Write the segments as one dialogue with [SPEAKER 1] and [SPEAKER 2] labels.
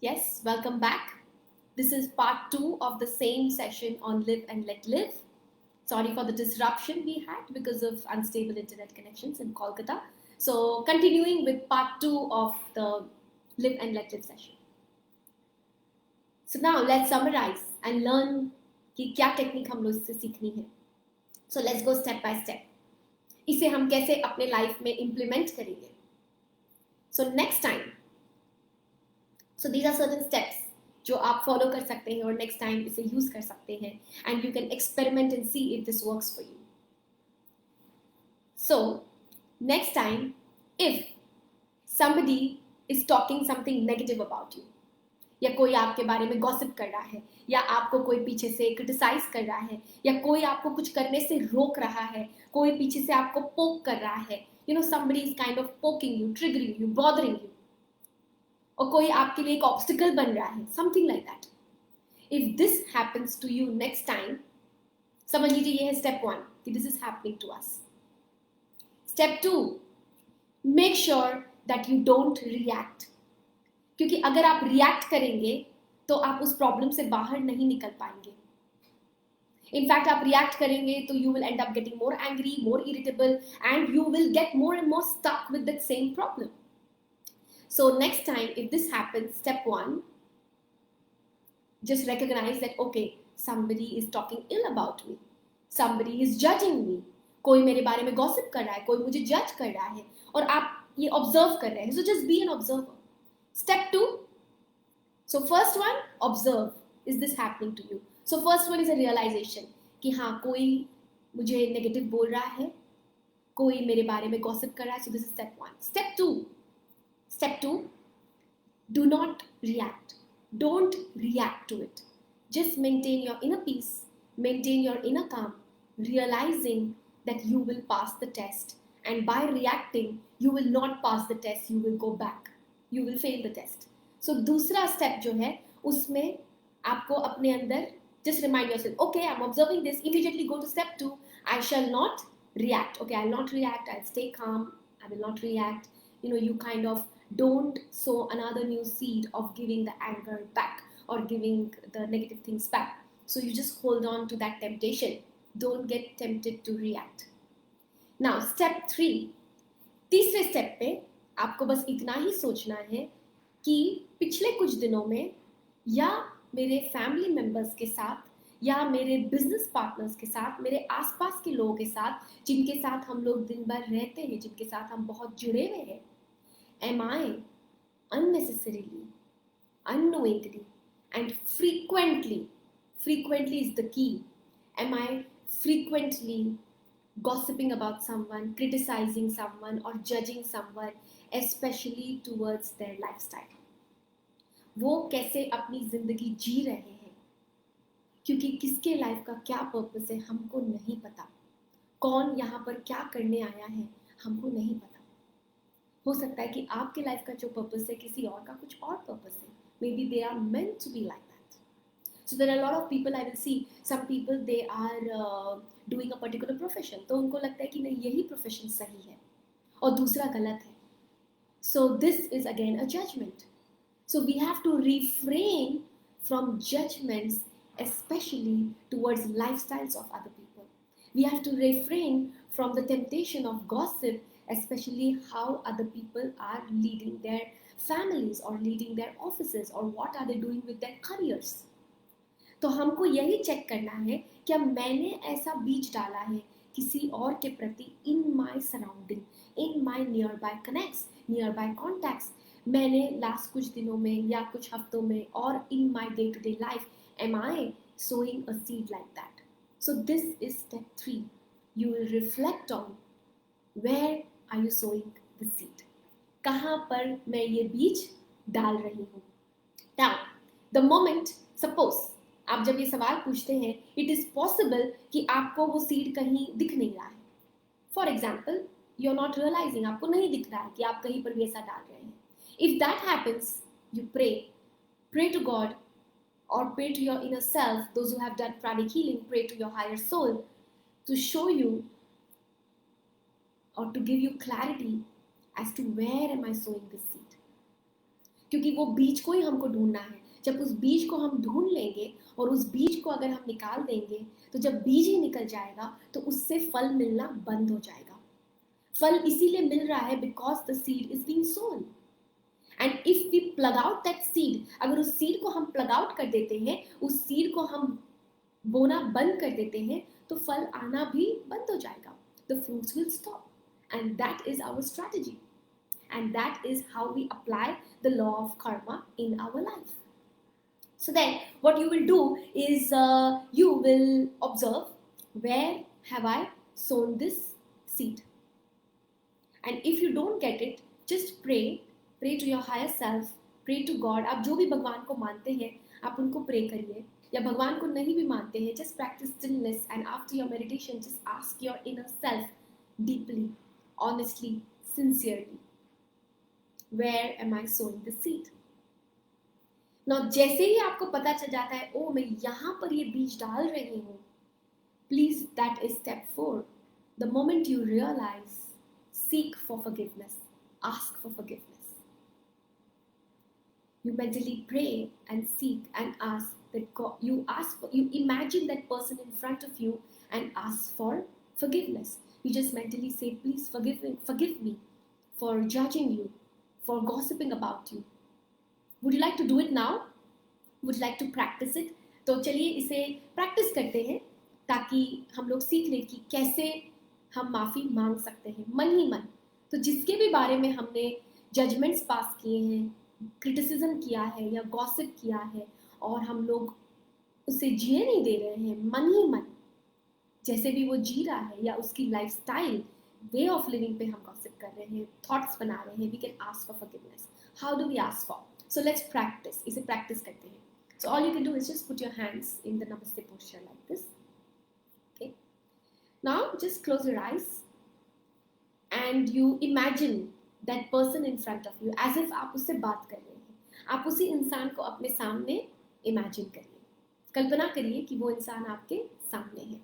[SPEAKER 1] Yes, welcome back. This is part two of the same session on Live and Let Live. Sorry for the disruption we had because of unstable internet connections in Kolkata. So, continuing with part two of the Live and Let Live session. So, now let's summarize and learn कि क्या technique हम लोग इससे सीखनी है. So, let's go step by step. इसे हम कैसे अपने लाइफ में इम्प्लीमेंट करेंगे. So, next time. So, these are certain steps जो आप फॉलो कर सकते हैं और नेक्स्ट टाइम इसे यूज कर सकते हैं and you can experiment and see if this works for you. So next time if somebody is talking something negative about you या कोई आपके बारे में गॉसिप कर रहा है या आपको कोई पीछे से क्रिटिसाइज कर रहा है या कोई आपको कुछ करने से रोक रहा है, कोई पीछे से आपको पोक कर रहा है, somebody is kind of poking you, triggering you, bothering you, और कोई आपके लिए एक ऑब्स्टिकल बन रहा है, something like that. If this happens to you next time, समझ लीजिए ये है स्टेप 1 कि this is happening to us. Step 2, make sure that you don't react, क्योंकि अगर आप रिएक्ट करेंगे तो आप उस प्रॉब्लम से बाहर नहीं निकल पाएंगे. इनफैक्ट आप रिएक्ट करेंगे तो you will end up getting more angry, more irritable and you will get more and more stuck with that same problem. So next time if this happens, step 1, just recognize that okay, somebody is talking ill about me, somebody is judging me, कोई मेरे बारे में gossip कर रहा है, कोई मुझे जज कर रहा है और आप ये ऑब्जर्व कर रहे हैं. So just be an observer. Step 2, so first one, observe, is this happening to you? So first one is a realization कि हाँ कोई मुझे नेगेटिव बोल रहा है, कोई मेरे बारे में गॉसिप कर रहा है. So this is step 1. Step 2, do not react. Don't react to it. Just maintain your inner peace, maintain your inner calm, realizing that you will pass the test. And by reacting, you will not pass the test, you will go back. You will fail the test. So दूसरा step जो है उसमें आपको अपने अंदर just remind yourself, okay, I'm observing this, immediately go to step 2, I shall not react. Okay, I'll not react, I'll stay calm, I will not react. You kind of don't sow another new seed of giving the anger back or giving the negative things back. So you just hold on to that temptation. Don't get tempted to react. Now step 3, तीसरे step पे आपको बस इतना ही सोचना है कि पिछले कुछ दिनों में या मेरे फैमिली मेंबर्स के साथ या मेरे बिजनेस पार्टनर्स के साथ, मेरे आसपास के लोगों के साथ, जिनके साथ हम लोग दिन भर रहते हैं, जिनके साथ हम बहुत जुड़े हुए हैं, am I unnecessarily, unknowingly and frequently is the key, am I frequently gossiping about someone, criticizing someone or judging someone, especially towards their lifestyle? वो कैसे अपनी जिंदगी जी रहे हैं, क्योंकि किसके लाइफ का क्या पर्पस है हमको नहीं पता, कौन यहाँ पर क्या करने आया है हमको नहीं पता. हो सकता है कि आपके लाइफ का जो पर्पस है किसी और का कुछ और पर्पस है. Maybe they are meant to be like that. So there are lot of people, I will see some people they are doing a particular profession, तो उनको लगता है कि नहीं यही प्रोफेशन सही है और दूसरा गलत है. So this is again a judgement. So we have to refrain from judgements, especially towards lifestyles of other people. We have to refrain from the temptation of gossip, especially how other people are leading their families or leading their offices or what are they doing with their careers. तो हमको यही check करना है क्या मैंने ऐसा बीज डाला है किसी और के प्रति in my surrounding, in my nearby connects, nearby contacts. मैंने लास्ट कुछ दिनों में या कुछ हफ्तों में और in my day to day life, am I sowing a seed like that? So this is step 3. You will reflect on where are you sowing the seed? कहाँ पर मैं ये बीज डाल रही हूँ? Now, the moment, suppose आप जब ये सवाल पूछते हैं, it is possible कि आपको वो सीड कहीं दिख नहीं रहा है. For example, you're not realizing, आपको नहीं दिख रहा है कि आप कहीं पर भी ऐसा डाल रहे हैं. If that happens, you pray to God or pray to your inner self. Those who have done pranic healing, pray to your higher soul to show you or to give you clarity as to where am I sowing this seed. क्योंकि वो बीज को ही हमको ढूंढना है। जब उस बीज को हम ढूंढ लेंगे और उस बीज को अगर हम निकाल देंगे, तो जब बीज ही निकल जाएगा तो उससे फल मिलना बंद हो जाएगा। फल इसीलिए मिल रहा है because the seed is being sown. And if we plug out that seed, अगर उस सीड को हम प्लग आउट कर देते हैं, उस सीड को हम बोना बंद कर देते हैं, तो फल आना भी बंद हो जाएगा। The fruits will stop and that is our strategy, and that is how we apply the law of karma in our life. So then what you will do is you will observe where have I sown this seed, and if you don't get it, just pray to your higher self, pray to God. आप जो भी भगवान को मानते हैं आप उनको pray करिए, या भगवान को नहीं भी मानते हैं, just practice stillness, and after your meditation just ask your inner self deeply, honestly, sincerely, where am I sowing the seed? Now जैसे ही आपको पता चल जाता है ओ मैं यहाँ पर ये बीज डाल रही हूँ, please, that is step 4. The moment you realize, seek for forgiveness, ask for forgiveness. You mentally pray and seek and ask that God, you imagine that person in front of you and ask for forgiveness. You just mentally say, please forgive me for judging you, for gossiping about you. Would you like to do it now? Would you like to practice it? तो चलिए इसे practice करते हैं ताकि हम लोग सीख लें कि कैसे हम माफ़ी मांग सकते हैं मन ही मन। तो जिसके भी बारे में हमने जजमेंट्स पास किए हैं, क्रिटिसिज्म किया है या गॉसिप किया है, और हम लोग उसे जिए नहीं दे रहे हैं मन ही मन, जैसे भी वो जी रहा है, या उसकी लाइफस्टाइल, वे ऑफ लिविंग पे हम गॉसिप कर रहे हैं, थॉट्स बना रहे हैं, we can ask for forgiveness. How do we ask for? So let's practise, इसे प्रैक्टिस करते हैं। So all you can do is just put your hands in the Namaste posture like this. Okay. Now just close your eyes and you imagine that person in front of you as if आप उससे बात कर रहे हैं। आप उसी इंसान को अपने सामने imagine करिए, कल्पना करिए कि वो इंसान आपके सामने है।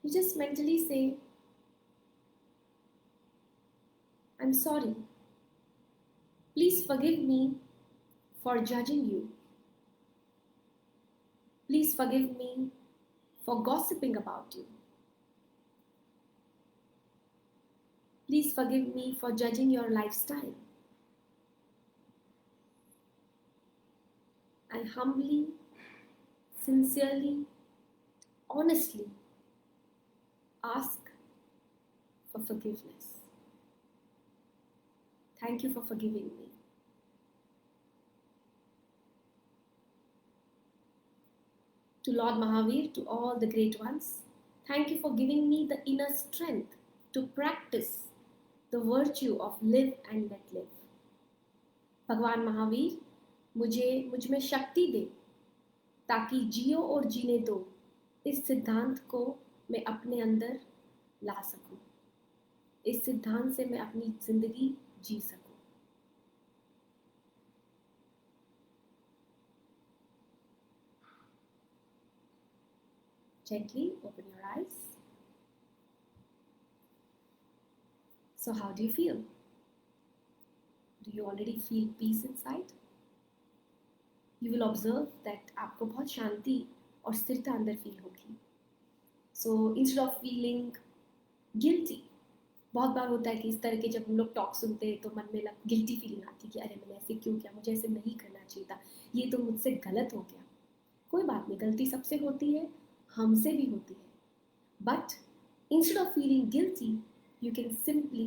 [SPEAKER 1] You just mentally say, I'm sorry. Please forgive me for judging you. Please forgive me for gossiping about you. Please forgive me for judging your lifestyle. I humbly, sincerely, honestly ask for forgiveness. Thank you for forgiving me. To Lord Mahavir, to all the great ones, thank you for giving me the inner strength to practice the virtue of live and let live. भगवान महावीर, मुझ में शक्ति दे ताकि जियो और जीने दो इस सिद्धांत को मैं अपने अंदर ला सकूं, इस सिद्धांत से मैं अपनी जिंदगी जी सकूं। Gently open your eyes. So how do you feel? Do you already feel peace inside? You will observe that आपको बहुत शांति और स्थिरता अंदर फील होगी। So instead of feeling guilty, बहुत बार होता है कि इस तरह के जब हम लोग टॉक सुनते हैं तो मन में गिल्टी फीलिंग आती है कि अरे मैंने ऐसे क्यों किया, मुझे ऐसे नहीं करना चाहिए था, ये तो मुझसे गलत हो गया। कोई बात नहीं, गलती सबसे होती है, हमसे भी होती है। But instead of feeling guilty, you can simply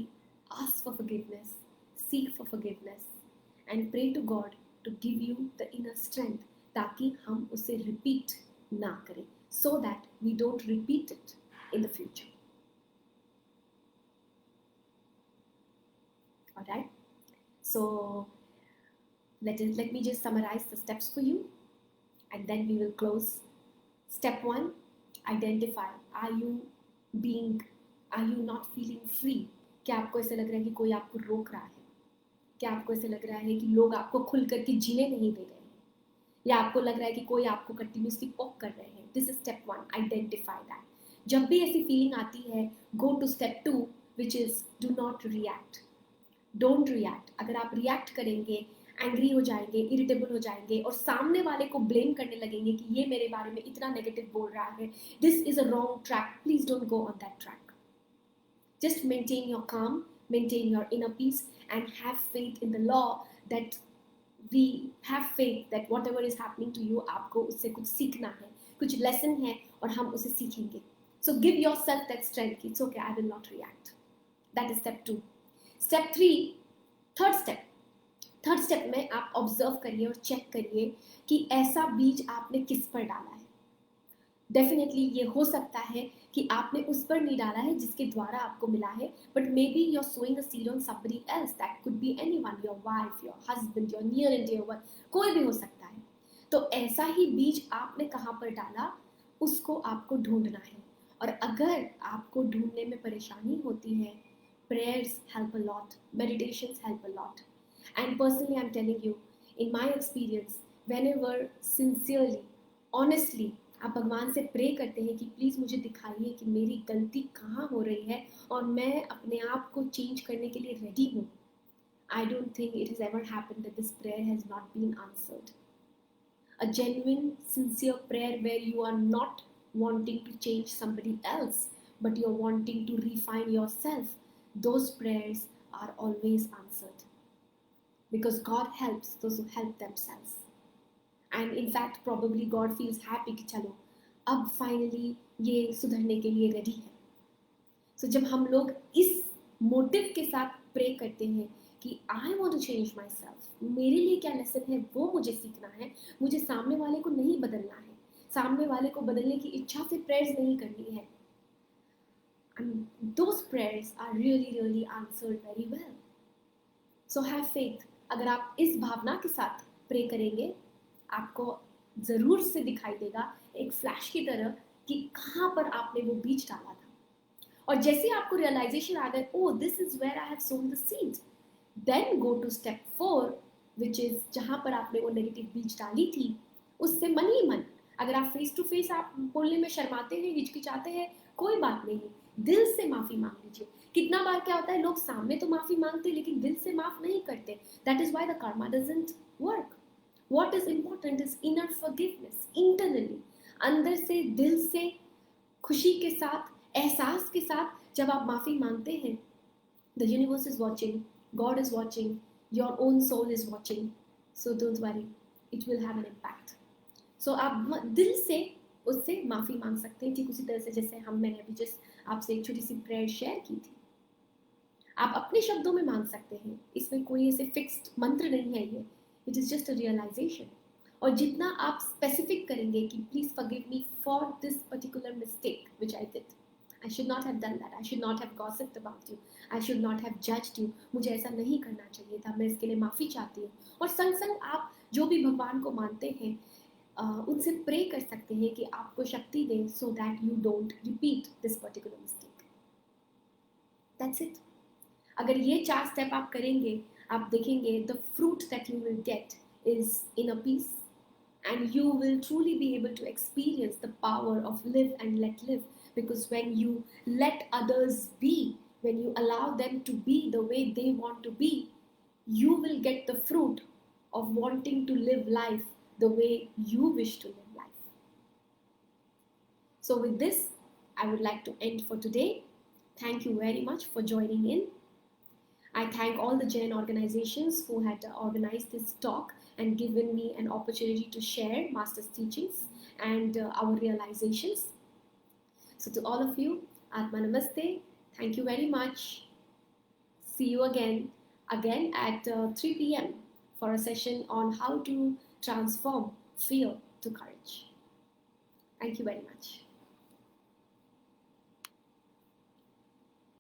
[SPEAKER 1] ask for forgiveness, seek for forgiveness, and pray to God to give you the inner strength ताकि हम उसे repeat ना करें, so that we don't repeat it in the future. Alright? So let me just summarize the steps for you, and then we will close. Step 1, identify. Are you not feeling free? क्या आपको ऐसे लग रहा है कि कोई आपको रोक रहा है? क्या आपको ऐसे लग रहा है कि लोग आपको खुल करके जीने नहीं दे रहे हैं? या आपको लग रहा है कि कोई आपको कंटिन्यूसली पोक कर रहे हैं? This is step 1, identify that. जब भी ऐसी फीलिंग आती है, go to step 2, which is do not react. Don't react. अगर आप रिएक्ट करेंगे, एंग्री हो जाएंगे, इरिटेबल हो जाएंगे और सामने वाले को ब्लेम करने लगेंगे कि ये मेरे बारे में इतना नेगेटिव बोल रहा है, this is a wrong track. Please don't go on that track. Just maintain your calm, maintain your inner peace, and have faith in the law that we have faith that whatever is happening to you, आपको उससे कुछ सीखना है, कुछ lesson है और हम उसे सीखेंगे. So give yourself that strength. It's okay, I will not react. That is step 2. Step 3, third step में आप ऑब्जर्व करिए और चेक करिए कि ऐसा बीज आपने किस पर डाला है. डेफिनेटली ये हो सकता है कि आपने उस पर नहीं डाला है जिसके द्वारा आपको मिला है, but maybe you are sowing a seed on somebody else. That could be anyone, your wife, your husband, your near and dear one, कोई भी हो सकता है. तो ऐसा ही बीज आपने कहाँ पर डाला, उसको आपको ढूंढना है. और अगर आपको ढूंढने में परेशानी होती है, prayers help a lot, meditations help a lot. And personally, I'm telling you, in my experience, whenever sincerely, honestly, आप भगवान से प्रे करते हैं कि प्लीज़ मुझे दिखाइए कि मेरी गलती कहाँ हो रही है और मैं अपने आप को चेंज करने के लिए रेडी हूँ. I don't think it has ever happened that this prayer has not been answered. A genuine, sincere prayer where you are not wanting to change somebody else, but you're wanting to refine yourself, those prayers are always answered. Because God helps those who help themselves. And in fact, probably God feels happy कि चलो अब finally ये सुधरने के लिए ready है. सो जब हम लोग इस मोटिव के साथ प्रे करते हैं कि I want to change myself, मेरे लिए क्या लेसन है वो मुझे सीखना है, मुझे सामने वाले को नहीं बदलना है, सामने वाले को बदलने की इच्छा से प्रेयर्स नहीं करनी है. Those prayers are really really answered very well. So have faith. अगर आप इस भावना के साथ प्रे करेंगे, आपको ज़रूर से दिखाई देगा एक फ्लैश की तरह कि कहाँ पर आपने वो बीज डाला था. और जैसे आपको रियलाइजेशन आ गए, oh this is where I have sown the seed, then go to step 4, which is जहाँ पर आपने वो नेगेटिव बीज डाली थी, उससे मन ही मन. अगर आप फेस टू फेस आप बोलने में शर्माते हैं, हिचकिचाते हैं, कोई बात नहीं, दिल से माफ़ी मांग लीजिए. कितना बार क्या होता है, लोग सामने तो माफ़ी मांगते लेकिन दिल से माफ़ नहीं करते. That is why the Karma doesn't work. What is important is inner forgiveness, internally, अंदर से, दिल से, खुशी के साथ, एहसास के साथ जब आप माफ़ी मांगते हैं, the universe is watching, God is watching, your own soul is watching. So don't worry, it will have an impact. So आप दिल से उससे माफ़ी मांग सकते हैं, ठीक उसी तरह से जैसे मैंने अभी जस्ट आपसे एक छोटी सी प्रेयर शेयर की थी. आप अपने शब्दों में मांग सकते हैं, इसमें कोई ऐसे फिक्स्ड मंत्र नहीं है ये, it is just a realisation. और जितना आप स्पेसिफिक करेंगे कि please forgive me for this particular mistake which I did, I should not have done that, I should not have gossiped about you, I should not have judged you, मुझे ऐसा नहीं करना चाहिए था, मैं इसके लिए माफ़ी चाहती हूँ. और संग संग आप जो भी भगवान को मानते हैं उनसे प्रे कर सकते हैं कि आपको शक्ति दें so that you don't repeat this particular mistake. That's it. अगर ये 4 स्टेप आप करेंगे, आप देखेंगे the fruit that you will get is in a peace, and you will truly be able to experience the power of live and let live. Because when you let others be, when you allow them to be the way they want to be, you will get the fruit of wanting to live life the way you wish to live life. So with this, I would like to end for today. Thank you very much for joining in. I thank all the Jain organizations who had organized this talk and given me an opportunity to share Master's teachings and our realizations. So to all of you, Atma Namaste. Thank you very much. See you again at 3 p.m. for a session on how to transform fear to courage. Thank you very much.